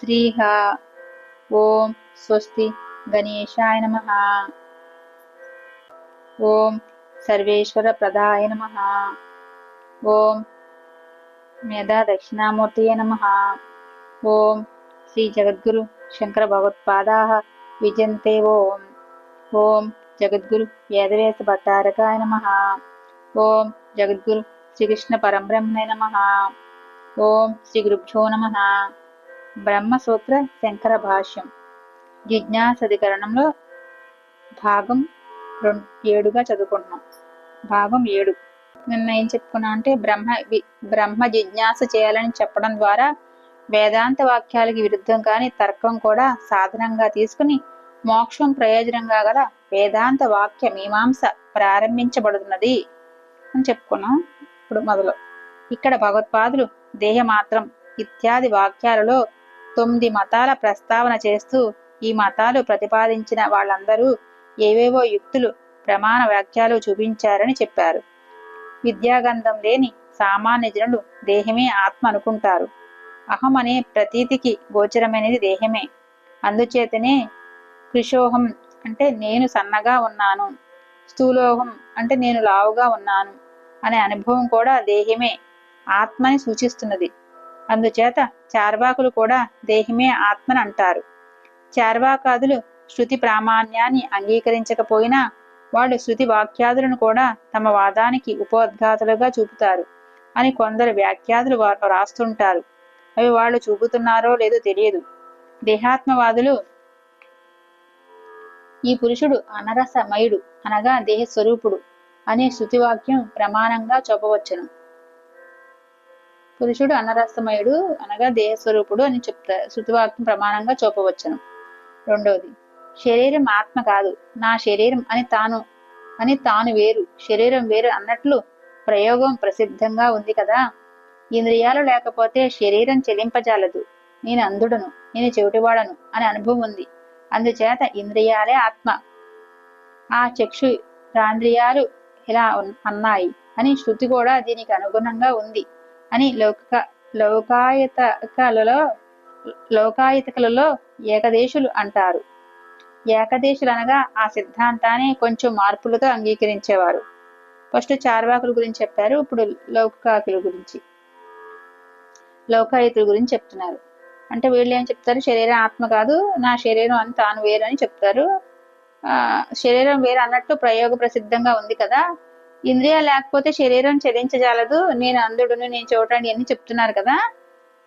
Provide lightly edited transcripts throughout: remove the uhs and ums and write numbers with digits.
శ్రీహ. ఓం స్వస్తి గణేశాయ నమః. ఓం సర్వేశ్వర ప్రదాయ నమః. ఓం మేధా దక్షిణామూర్తయే నమః. ఓం శ్రీ జగద్గురు శంకర భగవత్పాదాః విజయంతే. ఓం ఓం జగద్గురు వేదవ్యాస భట్టారకాయ నమః. ఓం జగద్గురు శ్రీకృష్ణ పరబ్రహ్మణే నమః. ఓం శ్రీ గురుభ్యో నమః. బ్రహ్మసూత్ర శంకర భాష్యం జిజ్ఞాసాధికరణంలో భాగం 7గా చదువుకుంటున్నాం. భాగం 7. నిన్న ఏం చెప్పుకున్నా అంటే బ్రహ్మ జిజ్ఞాస చేయాలని చెప్పడం ద్వారా వేదాంత వాక్యాలకి విరుద్ధం కాని తర్కం కూడా సాధనంగా తీసుకుని మోక్షం ప్రయోజనంగా గల వేదాంత వాక్య మీమాంస ప్రారంభించబడుతున్నది అని చెప్పుకున్నాం. ఇప్పుడు మొదలు ఇక్కడ భగవత్పాదులు దేహమాత్రం ఇత్యాది వాక్యాలలో 9 మతాల ప్రస్తావన చేస్తూ ఈ మతాలు ప్రతిపాదించిన వాళ్ళందరూ ఏవేవో యుక్తులు ప్రమాణ వాక్యాలు చూపించారని చెప్పారు. విద్యాగంధం లేని సామాన్య జనులు దేహమే ఆత్మ అనుకుంటారు. అహం అనే ప్రతీతికి గోచరమైనది దేహమే. అందుచేతనే కృశోహం అంటే నేను సన్నగా ఉన్నాను, స్థూలోహం అంటే నేను లావుగా ఉన్నాను అనే అనుభవం కూడా దేహమే ఆత్మని సూచిస్తున్నది. అందుచేత చార్వాకులు కూడా దేహమే ఆత్మని అంటారు. చార్వాకాదులు శృతి ప్రామాణ్యాన్ని అంగీకరించకపోయినా వాళ్ళు శృతి వాక్యాదులను కూడా తమ వాదానికి ఉపోద్ఘాతులుగా చూపుతారు అని కొందరు వ్యాఖ్యాదులు రాస్తుంటారు. అవి వాళ్ళు చూపుతున్నారో లేదో తెలియదు. దేహాత్మవాదులు ఈ పురుషుడు అనరసమయుడు అనగా దేహస్వరూపుడు అనే శృతివాక్యం ప్రమాణంగా చూపవచ్చును. పురుషుడు అనరసమయుడు అనగా దేహస్వరూపుడు అని చెప్తారు. శృతివాక్యం ప్రమాణంగా చూపవచ్చును. రెండవది, శరీరం ఆత్మ కాదు, నా శరీరం అని తాను వేరు, శరీరం వేరు అన్నట్లు ప్రయోగం ప్రసిద్ధంగా ఉంది కదా. ఇంద్రియాలు లేకపోతే శరీరం చెలింపజాలదు. నేను అంధుడను, నేను చెవిటివాడను అని అనుభవం ఉంది. అందుచేత ఇంద్రియాలే ఆత్మ. ఆ చక్షు రాంద్రియాలు ఇలా అన్నాయి అని శృతి కూడా దీనికి అనుగుణంగా ఉంది అని లౌకాయితకలలో ఏకదేశులు అంటారు. ఏకదేశులు అనగా ఆ సిద్ధాంతాన్ని కొంచెం మార్పులతో అంగీకరించేవారు. ఫస్ట్ చార్వాకుల గురించి చెప్పారు, ఇప్పుడు లౌకాయితుల గురించి చెప్తున్నారు. అంటే వీళ్ళు ఏం చెప్తారు, శరీరం ఆత్మ కాదు, నా శరీరం అని తాను వేరు అని చెప్తారు. శరీరం వేరు అన్నట్టు ప్రయోగ ప్రసిద్ధంగా ఉంది కదా. ఇంద్రియాలు లేకపోతే శరీరం చలించజాలదు, నేను అంధుడును, నేను చూడటానికి అన్ని చెప్తున్నారు కదా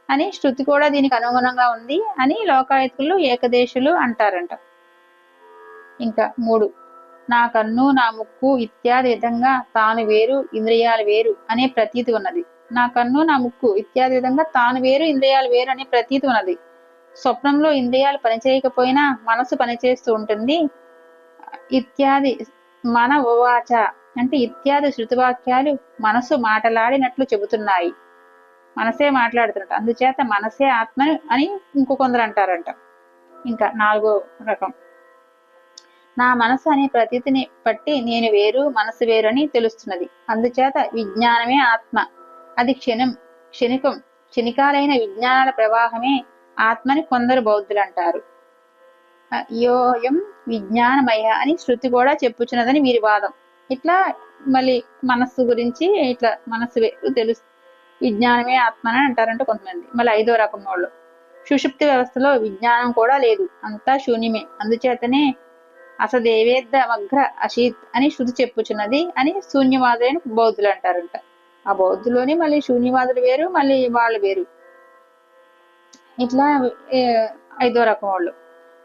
అని శృతి కూడా దీనికి అనుగుణంగా ఉంది అని లోకాయతులు ఏకదేశులు అంటారంట. ఇంకా 3, నా కన్ను నా ముక్కు ఇత్యాది విధంగా తాను వేరు ఇంద్రియాలు వేరు అనే ప్రతీతి ఉన్నది. నా కన్ను నా ముక్కు ఇత్యాది విధంగా తాను వేరు ఇంద్రియాలు వేరు అనే ప్రతీతి ఉన్నది. స్వప్నంలో ఇంద్రియాలు పనిచేయకపోయినా మనసు పనిచేస్తూ ఉంటుంది. ఇత్యాది మన ఉవాచ అంటే ఇత్యాది శృతివాక్యాలు మనసు మాటలాడినట్లు చెబుతున్నాయి. మనసే మాట్లాడుతున్నట్టు, అందుచేత మనసే ఆత్మని అని ఇంకొందరు అంటారంట. ఇంకా 4వ రకం, నా మనసు అనే ప్రతీతిని బట్టి నేను వేరు మనసు వేరు అని తెలుస్తున్నది. అందుచేత విజ్ఞానమే ఆత్మ. అది క్షణికాలైన విజ్ఞానాల ప్రవాహమే ఆత్మని కొందరు బౌద్ధులు అంటారు. యోయం విజ్ఞానమయ అని శృతి కూడా చెప్పుచున్నదని వీరి వాదం. ఇట్లా మళ్ళీ మనస్సు గురించి ఇట్లా మనస్సు తెలుసు, విజ్ఞానమే ఆత్మ అని అంటారంట కొంతమంది. మళ్ళీ 5వ రకం వాళ్ళు, సుషుప్తి వ్యవస్థలో విజ్ఞానం కూడా లేదు, అంతా శూన్యమే. అందుచేతనే అసదేవేద్ద మగ్ర అశీత్ అని శృతి చెప్పుచున్నది అని శూన్యవాదులైన బౌద్ధులు అంటారంట. ఆ బౌద్ధులోని మళ్ళీ శూన్యవాదులు వేరు, మళ్ళీ వాళ్ళు వేరు. ఇట్లా 5వ రకం వాళ్ళు.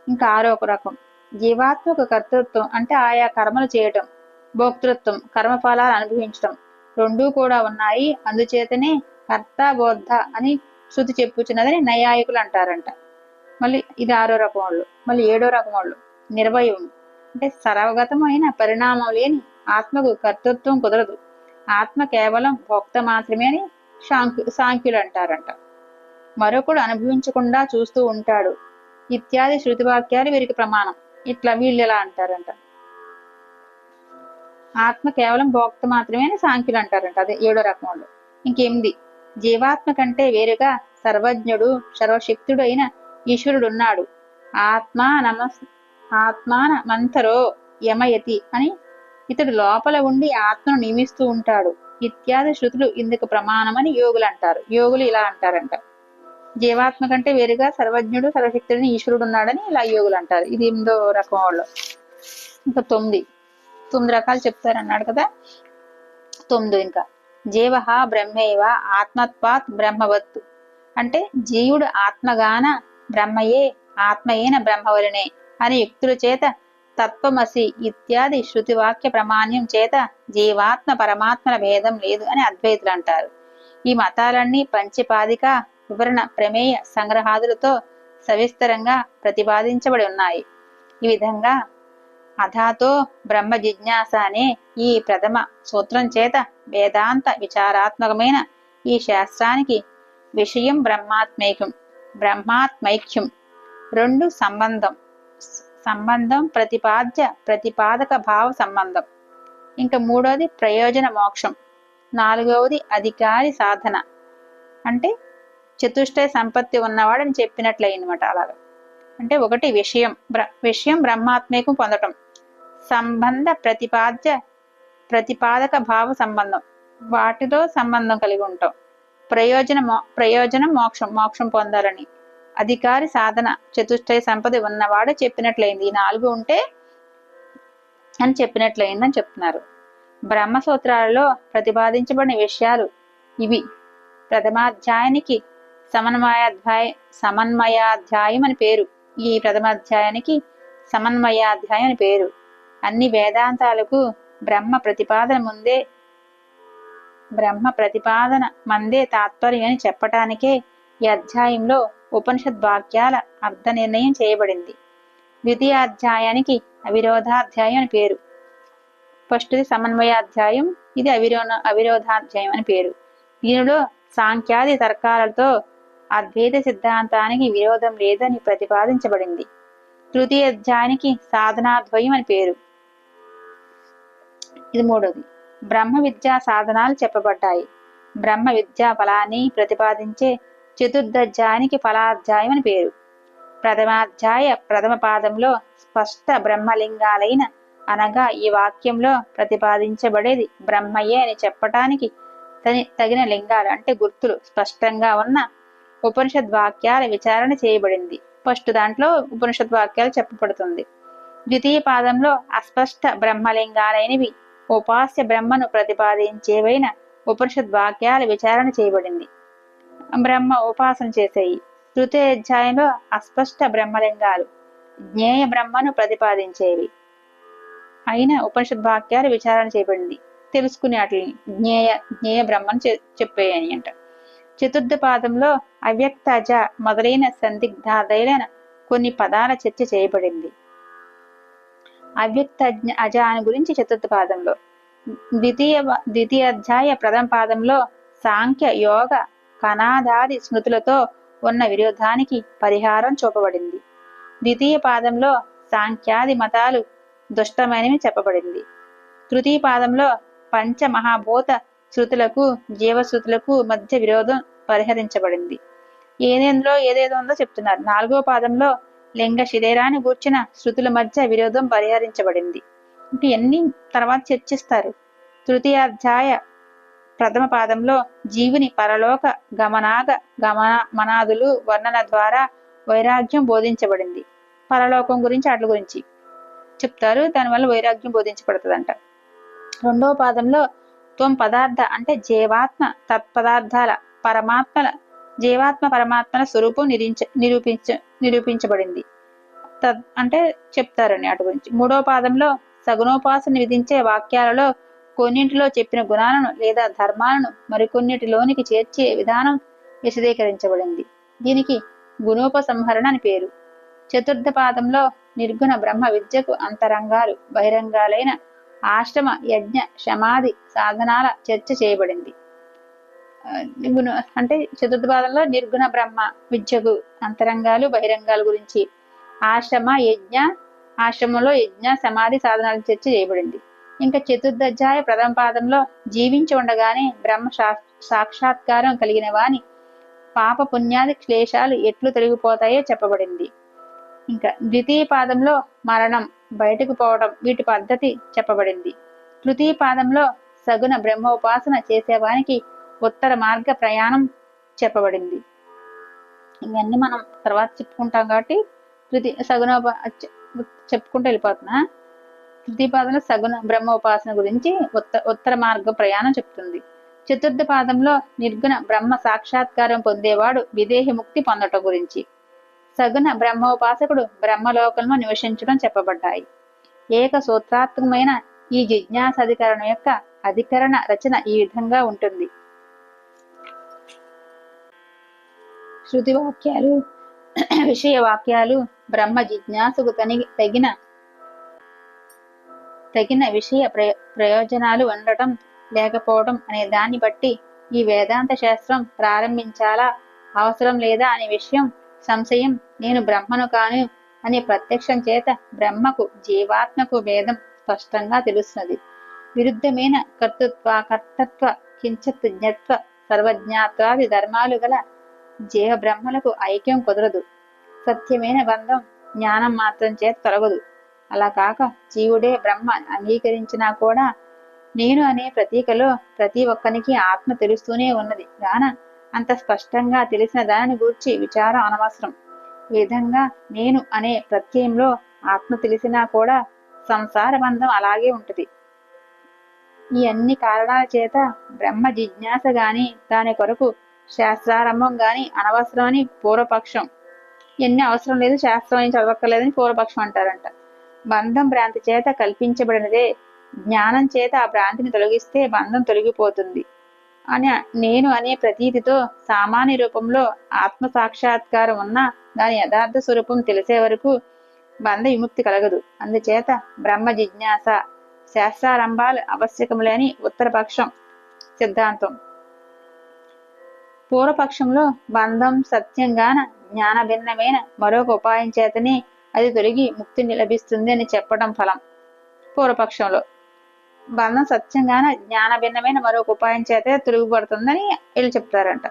ఇంకా 6వ రకం, జీవాత్మక కర్తృత్వం అంటే ఆయా కర్మలు చేయటం, భోక్తృత్వం కర్మఫలాలు అనుభవించటం రెండూ కూడా ఉన్నాయి. అందుచేతనే కర్త బోద్ధ అని శృతి చెప్పుచున్నదని నైయాయికులు అంటారంట. మళ్ళీ ఇది 6వ రకం వాళ్ళు. మళ్ళీ 7వ రకం వాళ్ళు, నిర్వయం అంటే సర్వగతమైన పరిణామం లేని ఆత్మకు కర్తృత్వం కుదరదు, ఆత్మ కేవలం భోక్త మాత్రమే అని సాంఖ్యులు అంటారంట. మరొకడు అనుభవించకుండా చూస్తూ ఉంటాడు ఇత్యాది శృతివాక్యాలు వీరికి ప్రమాణం. ఇట్లా వీళ్ళు ఎలా అంటారంట, ఆత్మ కేవలం భోక్త మాత్రమే అని సాంఖ్యులు అంటారంట. అదే 7వ రకం వాళ్ళు. ఇంకేమిది, జీవాత్మ కంటే వేరుగా సర్వజ్ఞుడు సర్వశక్తుడు అయిన ఈశ్వరుడున్నాడు. ఆత్మాన మంతరో యమయతి అని ఇతడు లోపల ఉండి ఆత్మను నియమిస్తూ ఉంటాడు ఇత్యాది శృతులు ఇందుకు ప్రమాణమని యోగులు అంటారు. యోగులు ఇలా అంటారంట, జీవాత్మ కంటే వేరుగా సర్వజ్ఞుడు సర్వశక్తుడిని ఈశ్వరుడు ఉన్నాడని ఇలా యోగులు అంటారు. ఇది 8వ రకం వాళ్ళు. ఇంకా 9 రకాలు చెప్తారన్నాడు కదా. 9 ఇంకా జీవ బ్రహ్మైవ ఆత్మత్వాత్ బ్రహ్మవత్తు అంటే జీవుడు ఆత్మగాన బ్రహ్మయే, ఆత్మయేన బ్రహ్మవలనే అని యుక్తుల చేత తత్వమసి ఇత్యాది శృతివాక్య ప్రమాణ్యం చేత జీవాత్మ పరమాత్మల భేదం లేదు అని అద్వైతులు అంటారు. ఈ మతాలన్నీ పంచపాదిక వివరణ ప్రమేయ సంగ్రహాదులతో సవిస్తరంగా ప్రతిపాదించబడి ఉన్నాయి. ఈ విధంగా అథాతో బ్రహ్మ జిజ్ఞాస అనే ఈ ప్రథమ సూత్రం చేత వేదాంత విచారాత్మకమైన ఈ శాస్త్రానికి విషయం బ్రహ్మాత్మైక్యం 2 సంబంధం ప్రతిపాదక భావ సంబంధం, ఇంకా 3వది ప్రయోజన మోక్షం, 4వది అధికారి సాధన అంటే చతుష్టయ సంపత్తి ఉన్నవాడని చెప్పినట్లయిందన్నమాట. అలాగా అంటే 1 విషయం బ్రహ్మాత్మేకం పొందటం, సంబంధ ప్రతిపాదక భావ సంబంధం వాటితో సంబంధం కలిగి ఉంటాం, ప్రయోజనం మోక్షం పొందాలని, అధికారి సాధన చతుష్టయ సంపద ఉన్నవాడు చెప్పినట్లయింది. ఈ 4 ఉంటే అని చెప్పినట్లయిందని చెప్తున్నారు. బ్రహ్మసూత్రాలలో ప్రతిపాదించబడిన విషయాలు ఇవి. ప్రథమాధ్యాయానికి సమన్వయాధ్యాయం అని పేరు. ఈ ప్రథమాధ్యాయానికి సమన్వయాధ్యాయం అని పేరు. అన్ని వేదాంతాలకు బ్రహ్మ ప్రతిపాదన మందే తాత్పర్యం అని చెప్పటానికే ఈ అధ్యాయంలో ఉపనిషద్ వాక్యాల అర్థ నిర్ణయం చేయబడింది. ద్వితీయాధ్యాయానికి అవిరోధాధ్యాయం అని పేరు. ఫస్ట్ది సమన్వయాధ్యాయం, ఇది అవిరోధాధ్యాయం అని పేరు. దీనిలో సాంఖ్యాది తర్కాలతో అద్వైత సిద్ధాంతానికి విరోధం లేదని ప్రతిపాదించబడింది. తృతీయ అధ్యాయానికి సాధనాద్వయం అని పేరు. ఇది 3వది. బ్రహ్మ విద్యా సాధనాలు చెప్పబడ్డాయి. బ్రహ్మ విద్యా ఫలాన్ని ప్రతిపాదించే చతుర్థాధ్యాయానికి ఫలాధ్యాయం అని పేరు. ప్రథమాధ్యాయ ప్రథమ పాదంలో స్పష్ట బ్రహ్మలింగాలైన అనగా ఈ వాక్యంలో ప్రతిపాదించబడేది బ్రహ్మయే అని చెప్పటానికి తగిన లింగాలు అంటే గుర్తులు స్పష్టంగా ఉన్న ఉపనిషద్ వాక్యాల విచారణ చేయబడింది. ఫస్ట్ దాంట్లో ఉపనిషద్ వాక్యాలు చెప్పబడుతుంది. ద్వితీయ పాదంలో అస్పష్ట బ్రహ్మలింగాలైనవి ఉపాస్య బ్రహ్మను ప్రతిపాదించేవైన ఉపనిషద్ వాక్యాల విచారణ చేయబడింది. బ్రహ్మ ఉపాసన చేసేయి. తృతీయ అధ్యాయంలో అస్పష్ట బ్రహ్మలింగాలు జ్ఞేయ బ్రహ్మను ప్రతిపాదించేవి అయిన ఉపనిషద్ వాక్యాలు విచారణ చేయబడింది. తెలుసుకునే వాటిని జ్ఞేయ బ్రహ్మను చెప్పేయని అంట. చతుర్థ పాదంలో అవ్యక్త అజ మొదలైన సందిగ్ధాదైన కొన్ని పదాల చర్చ చేయబడింది. అవ్యక్త అజ అని గురించి చతుర్థ పాదంలో. ద్వితీయ అధ్యాయ ప్రథమ పాదంలో సాంఖ్య యోగ కనాదాది స్మృతులతో ఉన్న విరోధానికి పరిహారం చూపబడింది. ద్వితీయ పాదంలో సాంఖ్యాది మతాలు దుష్టమైనవి చెప్పబడింది. తృతీయ పాదంలో పంచమహాభూత శృతులకు జీవశృతులకు మధ్య విరోధం పరిహరించబడింది. ఏదేదో ఉందో చెప్తున్నారు. 4వ పాదంలో లింగ శరీరాన్ని గూర్చిన శృతుల మధ్య విరోధం పరిహరించబడింది. ఇవన్నీ తర్వాత చర్చిస్తారు. తృతీయాధ్యాయ ప్రథమ పాదంలో జీవుని పరలోక గమనాదులు వర్ణన ద్వారా వైరాగ్యం బోధించబడింది. పరలోకం గురించి వాటి గురించి చెప్తారు. దానివల్ల వైరాగ్యం బోధించబడుతుందంట. 2వ పాదంలో త్వం పదార్థ అంటే జీవాత్మ తత్పదార్థాల జీవాత్మ పరమాత్మల స్వరూపం నిరూపించబడింది అంటే చెప్తారని వాటి గురించి. 3వ పాదంలో సగుణోపాసన విధించే వాక్యాలలో కొన్నింటిలో చెప్పిన గుణాలను లేదా ధర్మాలను మరికొన్నిటిలోనికి చేర్చే విధానం విశదీకరించబడింది. దీనికి గుణోపసంహరణ అని పేరు. చతుర్థ పాదంలో నిర్గుణ బ్రహ్మ విద్యకు అంతరంగాలు బహిరంగాలైన ఆశ్రమ యజ్ఞ సమాధి సాధనాల చర్చ చేయబడింది. అంటే చతుర్థ పాదంలో నిర్గుణ బ్రహ్మ విద్యకు అంతరంగాలు బహిరంగాల గురించి, ఆశ్రమంలో యజ్ఞ సమాధి సాధనాల చర్చ చేయబడింది. ఇంకా చతుర్థాధ్యాయ ప్రథమ పాదంలో జీవించి ఉండగానే బ్రహ్మ సాక్షాత్కారం కలిగిన వాని పాప పుణ్యాది క్లేశాలు ఎట్లు తొలగిపోతాయో చెప్పబడింది. ఇంకా ద్వితీయ పాదంలో మరణం, బయటకు పోవడం వీటి పద్ధతి చెప్పబడింది. తృతీయ పాదంలో సగుణ బ్రహ్మోపాసన చేసేవానికి ఉత్తర మార్గ ప్రయాణం చెప్పబడింది. ఇవన్నీ మనం తర్వాత చెప్పుకుంటాం కాబట్టి చెప్పుకుంటూ వెళ్ళిపోతున్నా. తృతీయ పాదంలో సగుణ బ్రహ్మోపాసన గురించి ఉత్తర మార్గ ప్రయాణం చెప్తుంది. చతుర్థ పాదంలో నిర్గుణ బ్రహ్మ సాక్షాత్కారం పొందేవాడు విదేహి ముక్తి పొందటం గురించి, సగుణ బ్రహ్మోపాసకుడు బ్రహ్మలోకంలో నివసించడం చెప్పబడ్డాయి. ఏక సూత్రాత్మకమైన ఈ జిజ్ఞాసాధికరణం యొక్క అధికరణ రచన ఈ విధంగా ఉంటుంది. శృతి వాక్యాలు, విషయ వాక్యాలు బ్రహ్మ జిజ్ఞాసుకు తగిన విషయ ప్రయోజనాలు ఉండటం లేకపోవడం అనే దాన్ని బట్టి ఈ వేదాంత శాస్త్రం ప్రారంభించాలా అవసరం లేదా అనే విషయం సంశయం నేను బ్రహ్మను కాను అనే ప్రత్యక్షం చేత బ్రహ్మకు జీవాత్మకు భేదం స్పష్టంగా తెలుస్తున్నది. విరుద్ధమైన కర్తత్వ కించిత్ జ్ఞత్వ సర్వజ్ఞాత్వాది ధర్మాలు గల జీవ బ్రహ్మలకు ఐక్యం కుదరదు. సత్యమైన బంధం జ్ఞానం మాత్రం చేత తొలగదు. అలా కాక జీవుడే బ్రహ్మ అంగీకరించినా కూడా నేను అనే ప్రతీకలో ప్రతి ఒక్కనికి ఆత్మ తెలుస్తూనే ఉన్నది గాన అంత స్పష్టంగా తెలిసిన దానిని గూర్చి విచారం అనవసరం. ఈ విధంగా నేను అనే ప్రత్యయంలో ఆత్మ తెలిసినా కూడా సంసార బంధం అలాగే ఉంటుంది. ఈ అన్ని కారణాల చేత బ్రహ్మ జిజ్ఞాస గాని దాని కొరకు శాస్త్రారంభం గాని అనవసరమని పూర్వపక్షం. ఎన్ని అవసరం లేదు, శాస్త్రం ఏం చదవక్కర్లేదని పూర్వపక్షం అంటారంట. బంధం భ్రాంతి చేత కల్పించబడినదే. జ్ఞానం చేత ఆ భ్రాంతిని తొలగిస్తే బంధం తొలగిపోతుంది అని నేను అనే ప్రతీతితో సామాన్య రూపంలో ఆత్మ సాక్షాత్కారం ఉన్నా దాని యథార్థ స్వరూపం తెలిసే వరకు బంధ విముక్తి కలగదు. అందుచేత బ్రహ్మ జిజ్ఞాస శాస్త్రారంభాలు ఆవశ్యకములేని ఉత్తరపక్షం సిద్ధాంతం. పూర్వపక్షంలో బంధం సత్యంగాన జ్ఞాన భిన్నమైన మరొక ఉపాయం చేతనే అది తొలగి ముక్తిని లభిస్తుంది అని చెప్పడం ఫలం. పూర్వపక్షంలో బంధం సత్యంగాన జ్ఞాన భిన్నమైన మరొక ఉపాయం చేతే తొలగిపడుతుందని వీళ్ళు చెప్తారంట.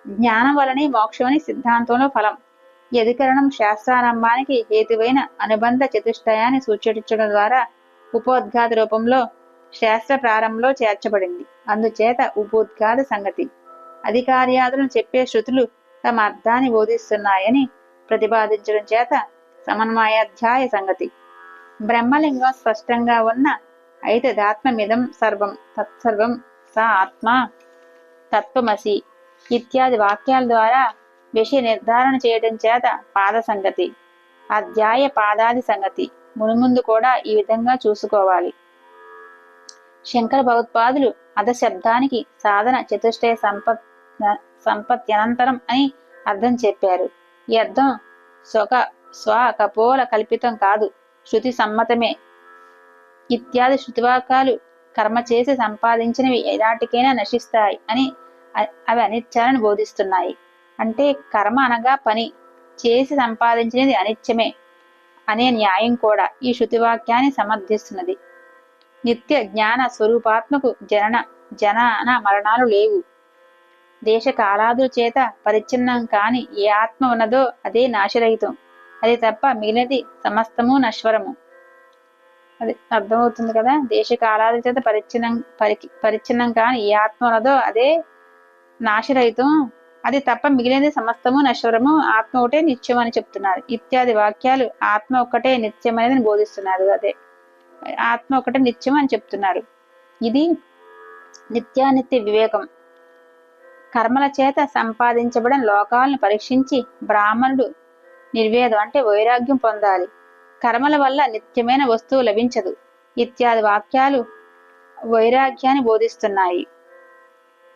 జ్ఞానం వలనే మోక్షమని సిద్ధాంతంలో ఫలం. ఈ అధికరణం శాస్త్రారంభానికి హేతువైన అనుబంధ చతుష్టయాన్ని సూచించడం ద్వారా ఉపోద్ఘాత రూపంలో శాస్త్ర ప్రారంభంలో చేర్చబడింది. అందుచేత ఉపోద్ఘాత సంగతి అధికార్యాదులను చెప్పే శృతులు తమ అర్థాన్ని బోధిస్తున్నాయని ప్రతిపాదించడం చేత సమన్వయాధ్యాయ సంగతి. బ్రహ్మలింగం స్పష్టంగా ఉన్న అయితే దాత్మమిదం సర్వం తత్సర్వం సా ఆత్మ తత్వమసి ఇత్యాది వాక్యాల ద్వారా విషయ నిర్ధారణ చేయడం చేత పాద సంగతి, అధ్యాయ పాదాది సంగతి మునుముందు కూడా ఈ విధంగా చూసుకోవాలి. శంకర భగవత్పాదులు అధశబ్దానికి సాధన చతుష్టయ సంపత్యనంతరం అని అర్థం చెప్పారు. ఈ అర్థం స్వకపోల కల్పితం కాదు, శృతి సమ్మతమే. ఇత్యాది శృతివాకాలు కర్మ చేసి సంపాదించినవి ఎలాంటికైనా నశిస్తాయి అని అవి అనిత్యాలను బోధిస్తున్నాయి. అంటే కర్మ అనగా పని, చేసి సంపాదించినది అనిత్యమే అనే న్యాయం కూడా ఈ శృతివాక్యాన్ని సమర్థిస్తున్నది. నిత్య జ్ఞాన స్వరూపాత్మకు జనన మరణాలు లేవు. దేశ కాలాదుల చేత పరిచ్ఛిన్నం కాని ఏ ఆత్మ ఉన్నదో అదే నాశరహితం. అది తప్ప మిగిలినది సమస్తము నశ్వరము. అది అర్థమవుతుంది కదా. దేశ కాలాదుల చేత పరిచ్ఛిన్నం కాని ఏ ఆత్మ ఉన్నదో అదే నాశరహితం, అది తప్ప మిగిలినది సమస్తము నశ్వరము, ఆత్మ ఒకటే నిత్యం అని చెప్తున్నారు. ఇత్యాది వాక్యాలు ఆత్మ ఒక్కటే నిత్యం అనేది బోధిస్తున్నారు. అదే ఆత్మ ఒకటే నిత్యం అని చెప్తున్నారు. ఇది నిత్యానిత్య వివేకం. కర్మల చేత సంపాదించబడిన లోకాలను పరీక్షించి బ్రాహ్మణుడు నిర్వేదం అంటే వైరాగ్యం పొందాలి. కర్మల వల్ల నిత్యమైన వస్తువు లభించదు. ఇత్యాది వాక్యాలు వైరాగ్యాన్ని బోధిస్తున్నాయి.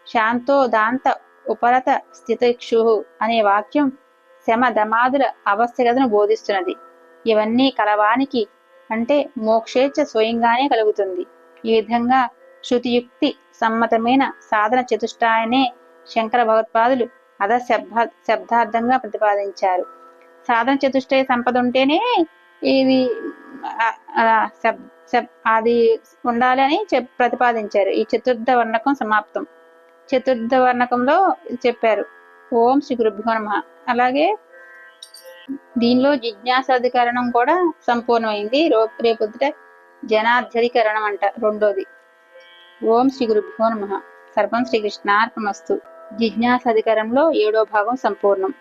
శాంతో దాంత ఉపరత స్థితిక్షు అనే వాక్యం శమ దమాదుల అవస్థగతను బోధిస్తున్నది. ఇవన్నీ కలవానికి అంటే మోక్షేచ్ఛ స్వయంగానే కలుగుతుంది. ఈ విధంగా శృతియుక్తి సమ్మతమైన సాధన చతుష్టాయనే శంకర భగవత్పాదులు శబ్దార్థంగా ప్రతిపాదించారు. సాధన చతుష్టయ సంపద ఉంటేనే ఇది అది ఉండాలి అని ప్రతిపాదించారు. ఈ చతుర్థ వర్ణకం సమాప్తం. చతుర్థ వర్ణకంలో చెప్పారు ఓం శ్రీ గురుభ్యో నమః. అలాగే దీనిలో జిజ్ఞాసాధికరణం కూడా సంపూర్ణమైంది. రేపొద్దుట జనాధ్యధికరణం అంట రెండోది. ఓం శ్రీ గురుభ్యో నమః. సర్వం శ్రీకృష్ణార్పణమస్తు. జిజ్ఞాసాధికరణంలో 7వ భాగం సంపూర్ణం.